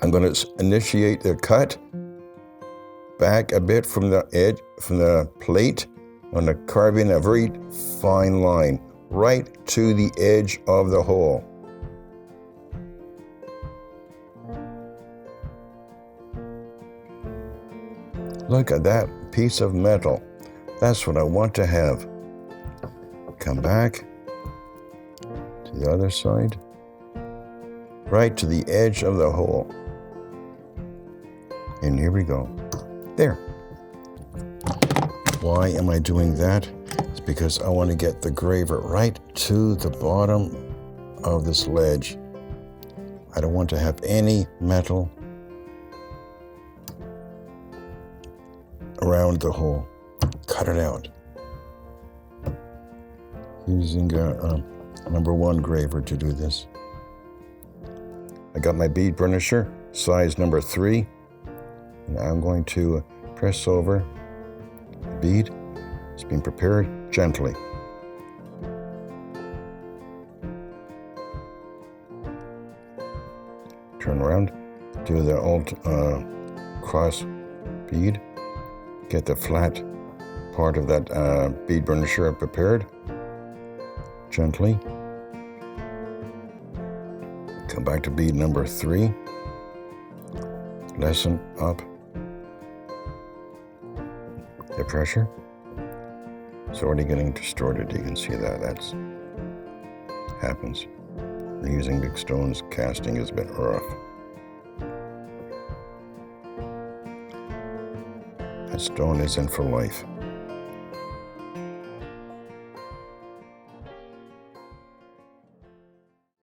I'm going to initiate the cut back a bit from the edge, from the plate. I'm going to carve in a very fine line right to the edge of the hole. Look at that piece of metal. That's what I want to have. Come back to the other side, right to the edge of the hole. And here we go. There. Why am I doing that? It's because I want to get the graver right to the bottom of this ledge. I don't want to have any metal around the hole. Cut it out. Using a number 1 graver to do this. I got my bead burnisher, size number 3. And I'm going to press over the bead. It's being prepared gently. Turn around, do the alt cross bead. Get the flat part of that bead burnisher prepared. Gently. Come back to bead number 3. Lessen up the pressure. It's already getting distorted. You can see that. That's happens. We're using big stones. Casting is a bit rough. That stone is in for life.